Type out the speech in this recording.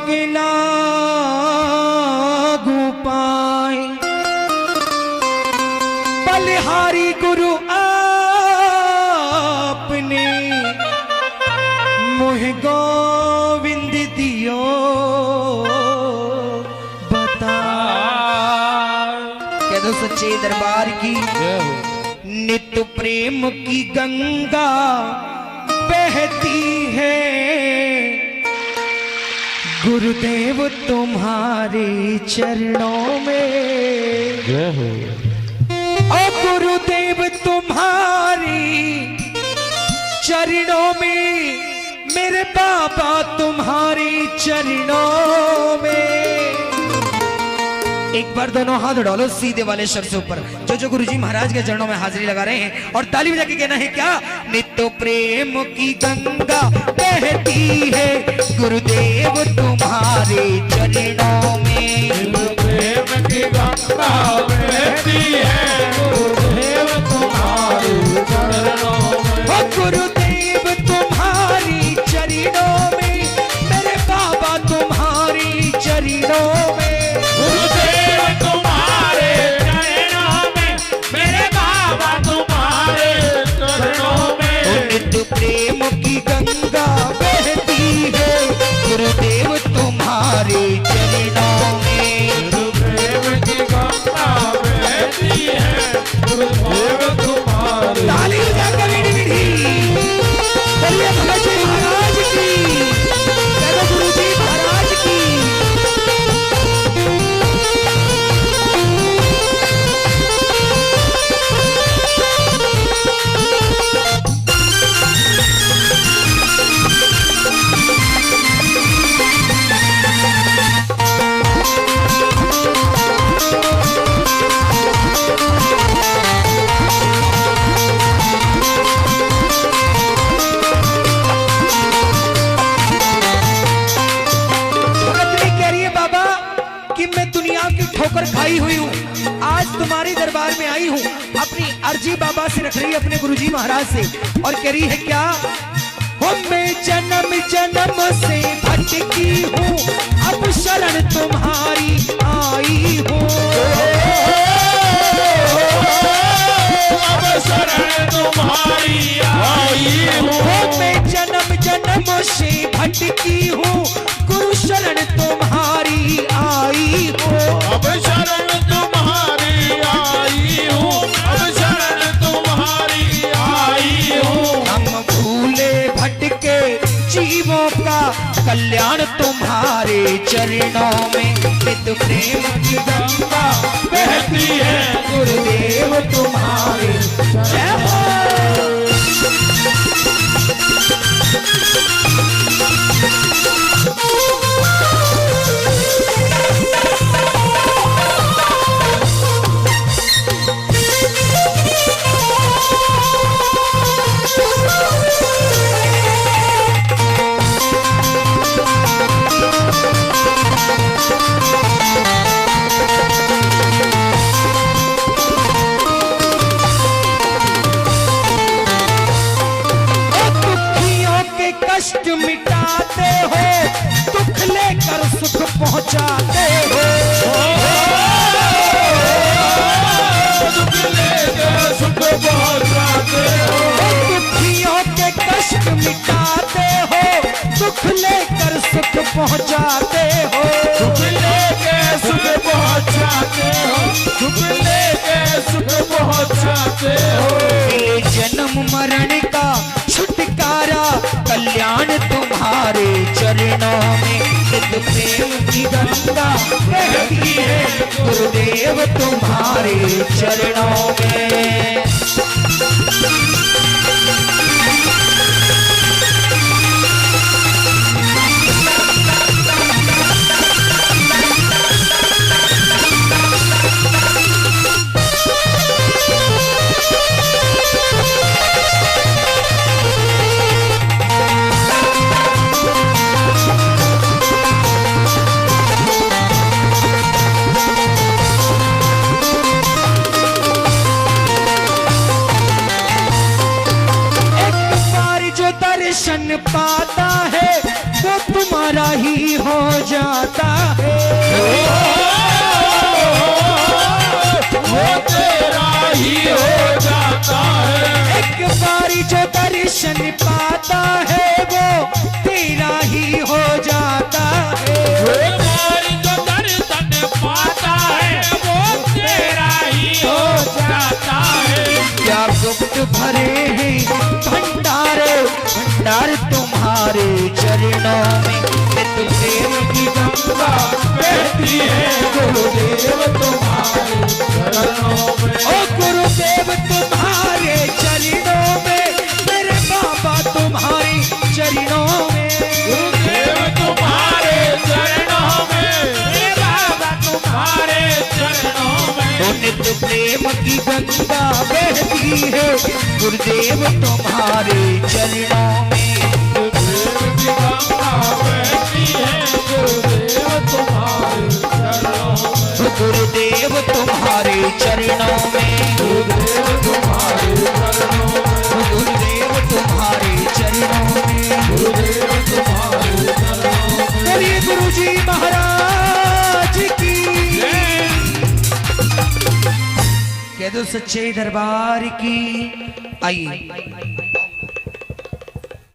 के लागू पाए बलिहारी गुरु आपने मोह गोविंद दियो बता। कह दो सच्चे दरबार की नित्य प्रेम की गंगा बहती है, गुरुदेव तुम्हारे चरणों में। ओ गुरुदेव तुम्हारी चरणों में, मेरे बाबा तुम्हारे चरणों में। एक बार दोनों हाथ डालो सीधे वाले शर से ऊपर, जो गुरुजी महाराज के चरणों में हाजिरी लगा रहे हैं, और ताली बजा के कहना है क्या? नित्य प्रेम की गंगा बहती है, गुरुदेव तुम्हारे चरणों में। प्रेम की गंगा बहती है, गुरुदेव तुम्हारे चरणों में। ओ गुरुदेव तुम्हारी चरणों में, मेरे बाबा तुम्हारी चरणों में। प्रेम की गंगा बहती है, गुरुदेव तुम्हारे चरणों में। प्रेम की गंगा बहती है, गुरुदेव तुम्हारे। ताली बजाकर मीठी मीठी चलिए भगत जी महाराज की, चलो गुरुजी महाराज की। ठोकर खाई हुई हूँ, आज तुम्हारे दरबार में आई हूँ, अपनी अर्जी बाबा से रख रही है, अपने गुरुजी महाराज से, और कह रही है क्या? हो मैं जन्म जन्म से भटकी हूँ, अब शरण तुम्हारी आई हूँ। अब शरण तुम्हारी आई हूँ। हो मैं जन्म जन्म से भटकी हूँ, गुरु शरण तुम्हारी आई हो। अब शरण तुम्हारी आई हूँ, अब शरण तुम्हारी आई हूँ। हम भूले भटके जीवों का कल्याण तुम्हारे चरणों में। नित्य प्रेम की गंगा बहती है, गुरुदेव तुम्हारे चरणों में। कष्ट मिटाते हो, दुख लेकर सुख पहुंचाते हो। दुख लेकर सुख पहुंचाते हो। दुखियों के कष्ट मिटाते हो, दुख लेकर सुख पहुंचाते हो। दुख लेकर सुख पहुंचाते हो, दुख लेकर सुख पहुंचाते हो। जन्म मरण का छुटकारा कल्याण तुम्हारे चरणों में। नित्य प्रेम की गंगा बहती है, गुरुदेव तुम्हारे चरणों में। बारी जो दर्शन पाता है वो तेरा ही हो जाता है। हमारी जो दर्शन पाता है वो तेरा ही हो जाता है। क्या गुप्त भरे हैं भंडार तुम्हारे चरणों में। नित्य प्रेम की गंगा बहती है गुरुदेव तुम्हारे चरणों में। ओ गुरुदेव तुम्हारे चरणों में, मेरे बाबा तुम्हारे चरणों में। गुरुदेव तुम्हारे चरणों में, मेरे बाबा तुम्हारे चरणों में। तो नित्य प्रेम की गंगा बहती है गुरुदेव तुम्हारे चरणों में। गुरुदेव की गंगा बहती है गुरुदेव तुम्हारे चरणों में। गुरुदेव तुम्हारे चरणों में। गुरुदेव तुम्हारे चरणों में। गुरुदेव तुम्हारे चरणों में। गुरुदेव तुम्हारे चरणों में। बोलिए गुरुजी महाराज की। कह दो सच्चे दरबार की। आइए